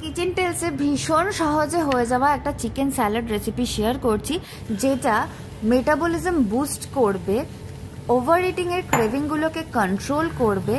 Kitchen টেলসে ভীষণ সহজে হয়ে যাওয়া একটা চিকেন স্যালাড রেসিপি শেয়ার করছি, যেটা মেটাবলিজম বুস্ট করবে, ওভার ইটিং এর ক্রেভিংগুলোকে কন্ট্রোল করবে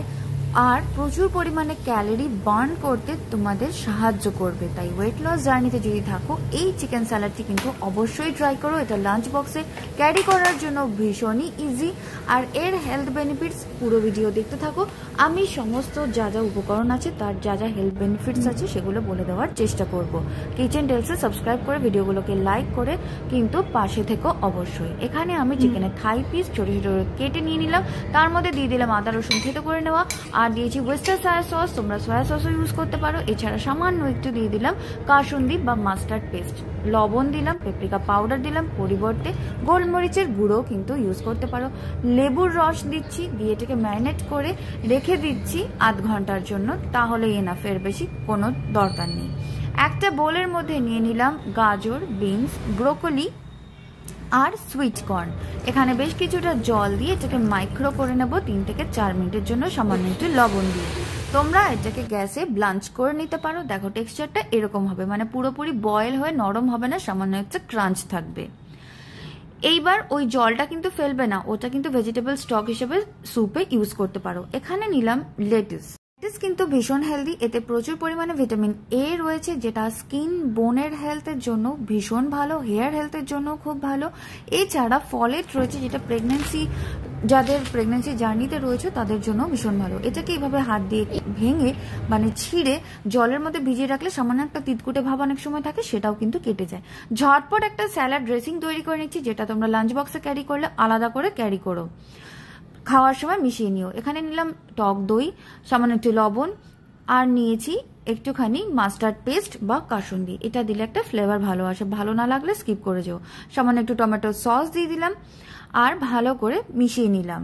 আর প্রচুর পরিমাণে ক্যালোরি বার্ন করতে তোমাদের সাহায্য করবে। তাই ওয়েট লস জার্নিতে যদি থাকো, এই চিকেন স্যালাডটি কিন্তু অবশ্যই ট্রাই করো। এটা লাঞ্চ বক্সে ক্যারি করার জন্য ভীষণই ইজি, আর এর হেলথ বেনিফিটস পুরো ভিডিও দেখতে থাকো। আমি সমস্ত যা যা উপকরণ আছে, তার যা যা হেলথ বেনিফিটস আছে সেগুলো বলে দেওয়ার চেষ্টা করব। কিচেন টেলসে সাবস্ক্রাইব করে ভিডিওগুলোকে লাইক করে কিন্তু পাশে থেকো অবশ্যই। এখানে আমি চিকেনের থাই পিস ছোট ছোট কেটে নিয়ে নিলাম, তার মধ্যে দিয়ে দিলাম আদা রসুন থেতো করে নেওয়া, আর দিয়েছি ওয়েস্টার সয়া সস, তোমরা সয়া সসও ইউজ করতে পারো। এছাড়া সামান্য একটু দিয়ে দিলাম কাসুন্দি বা মাস্টার্ড পেস্ট, লবণ দিলাম, পেপরিকা পাউডার দিলাম, পরিবর্তে গোলমরিচের গুঁড়ো কিন্তু ইউজ করতে পারো। লেবুর রস দিচ্ছি, দিয়ে এটাকে ম্যারিনেট করে রেখে দিচ্ছি আধ ঘন্টার জন্য, তাহলে এনাফ, এর বেশি কোনো দরকার নেই। একটা বোলের মধ্যে নিয়ে নিলাম গাজর, বিনস, ব্রোকলি আর সুইট কর্ন। এখানে বেশ কিছুটা জল দিয়ে এটাকে মাইক্রো করে নেব 3 থেকে 4 মিনিটের জন্য, সামান্য একটু লবণ দিয়ে। তোমরা এটাকে গ্যাসে ব্লাঞ্চ করে নিতে পারো। দেখো টেক্সচারটা এরকম হবে, মানে পুরোপুরি বয়েল হয়ে নরম হবে না, সামান্য একটা ক্রাঞ্চ থাকবে। এইবার ওই জলটা কিন্তু ফেলবে না, ওটা কিন্তু ভেজিটেবল স্টক হিসেবে স্যুপে ইউজ করতে পারো। এখানে নিলাম লেটুস। লেটুস কিন্তু ভীষণ হেলদি, এতে প্রচুর পরিমাণে ভিটামিন এ রয়েছে, যেটা স্কিন বোনের হেলথের জন্য ভীষণ ভালো, হেয়ার হেলথের জন্য খুব ভালো। এছাড়া ফলেট রয়েছে, যেটা যাদের প্রেগনেন্সি জার্নিতে রয়েছে তাদের জন্য ভীষণ ভালো। এটাকে এইভাবে হাত দিয়ে ভেঙে মানে ছিঁড়ে জলের মধ্যে ভিজিয়ে রাখলে সামান্য একটা তিতকুটে ভাব অনেক সময় থাকে, সেটাও কিন্তু কেটে যায়। ঝটপট একটা স্যালাড ড্রেসিং তৈরি করে নিচ্ছি, যেটা তোমরা লাঞ্চ বক্সে ক্যারি করলে আলাদা করে ক্যারি করো, খাওয়ার সময় মিশিয়ে নিও। এখানে নিলাম টক দই, সামান্য একটু লবণ, আর নিয়েছি একটুখানি মাস্টার্ড পেস্ট বা কাসুন্দি। এটা দিলে একটা ফ্লেভার ভালো আসে, ভালো না লাগলে স্কিপ করে যাও। সামান্য একটু টমেটো সস দিয়ে দিলাম আর ভালো করে মিশিয়ে নিলাম।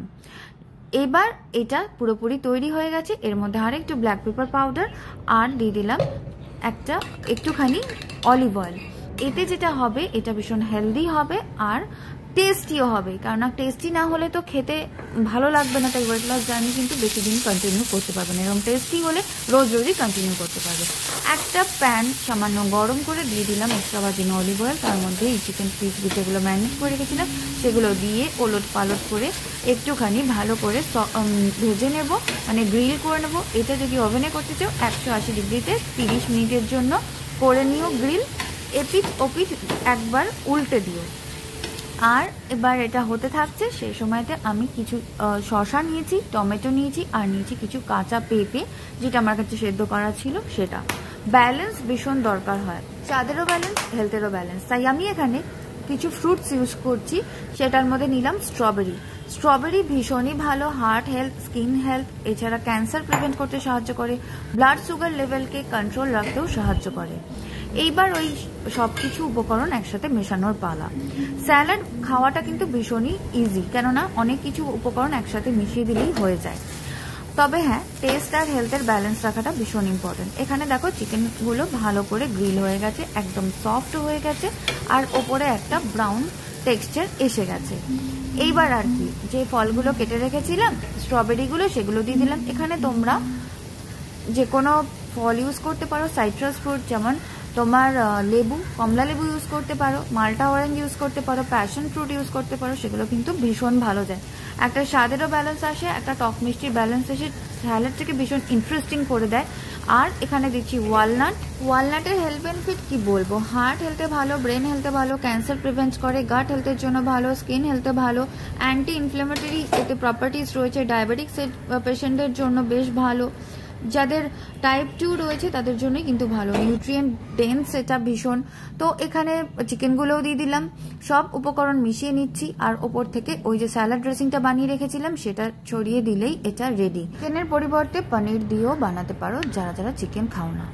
এবার এটা পুরোপুরি তৈরি হয়ে গেছে। এর মধ্যে আর একটু ব্ল্যাক পেপার পাউডার আর দিয়ে দিলাম একটুখানি অলিভ অয়েল। এতে যেটা হবে, এটা ভীষণ হেলদি হবে আর টেস্টিও হবে, কারণ টেস্টি না হলে তো খেতে ভালো লাগবে না। তাই ওয়েট লস জার্নি কিন্তু বেশি দিন কন্টিনিউ করতে পারবে না, এরকম টেস্টি হলে রোজ রোজই কন্টিনিউ করতে পারবে। একটা প্যান সামান্য গরম করে দিয়ে দিলাম এক্সট্রা ভার্জিন অলিভ অয়েল, তার মধ্যে এই চিকেন পিস যেগুলো ম্যারিনেট করে রেখেছিলাম সেগুলো দিয়ে ওলট পালট করে একটুখানি ভালো করে ভেজে নেব, মানে গ্রিল করে নেব। এটা যদি ওভেনে করতে চাও 180 ডিগ্রিতে 30 মিনিটের জন্য করে নিও গ্রিল। এপিঠ ওপিঠ একবার উল্টে দিও। আর এবার এটা হতে থাকছে, সেই সময়তে আমি কিছু শসা নিয়েছি, টমেটো নিয়েছি, আর নিয়েছি কিছু কাঁচা পেঁপে, যেটা আমার কাছে সেদ্ধ করা ছিল। সেটা ব্যালেন্স ভীষণ দরকার হয়, স্বাদেরও ব্যালেন্স, হেলথেরও ব্যালেন্স। তাই আমি এখানে কিছু ফ্রুটস ইউজ করছি। সেটার মধ্যে নিলাম স্ট্রবেরি। স্ট্রবেরি ভীষণই ভালো হার্ট হেলথ, স্কিন হেলথ, এছাড়া ক্যান্সার প্রিভেন্ট করতে সাহায্য করে, ব্লাড সুগার লেভেলকে কন্ট্রোল রাখতেও সাহায্য করে। এইবার ওই সব কিছু উপকরণ একসাথে মেশানোর পালা। স্যালাড খাওয়াটা কিন্তু ভীষণই ইজি, কেননা অনেক কিছু উপকরণ একসাথে মিশিয়ে দিলেই হয়ে যায়। তবে হ্যাঁ, টেস্ট আর হেলথের ব্যালেন্স রাখাটা ভীষণ ইম্পর্টেন্ট। এখানে দেখো চিকেনগুলো ভালো করে গ্রিল হয়ে গেছে, একদম সফট হয়ে গেছে, আর ওপরে একটা ব্রাউন টেক্সচার এসে গেছে। এইবার আর কি, যে ফলগুলো কেটে রেখেছিলাম স্ট্রবেরিগুলো, সেগুলো দিয়ে দিলাম। এখানে তোমরা যে কোনো ফল ইউজ করতে পারো, সাইট্রাস ফ্রুট, যেমন তোমার লেবু, কমলা লেবু ইউজ করতে পারো, মাল্টা অরেঞ্জ ইউজ করতে পারো, প্যাশন ফ্রুট ইউজ করতে পারো, সেগুলো কিন্তু ভীষণ ভালো যায়। একটা স্বাদেরও ব্যালেন্স আসে, একটা টক মিষ্টির ব্যালেন্স এসে স্যালাডটাকে ভীষণ ইন্টারেস্টিং করে দেয়। আর এখানে দিচ্ছি ওয়ালনাট। ওয়ালনাটের হেলথ বেনিফিট কি বলবো, হার্ট হেলথে ভালো, ব্রেন হেলথে ভালো, ক্যান্সার প্রিভেন্ট করে, গাট হেলথের জন্য ভালো, স্কিন হেলথে ভালো, অ্যান্টি ইনফ্লেমেটরি এতে প্রপার্টিস রয়েছে, ডায়াবেটিক্স পেশেন্টদের জন্য বেশ ভালো, যাদের টাইপ 2 রয়েছে তাদের জন্যই কিন্তু ভালো, নিউট্রিয়েন্ট ডেন্স এটা ভীষণ। তো এখানে চিকেনগুলোও দিয়ে দিলাম, সব উপকরণ মিশিয়ে নিচ্ছি, আর ওপর থেকে ওই যে স্যালাড ড্রেসিংটা বানিয়ে রেখেছিলাম সেটা ছড়িয়ে দিলেই এটা রেডি। চিকেনের পরিবর্তে পনির দিয়েও বানাতে পারো যারা যারা চিকেন খাও না।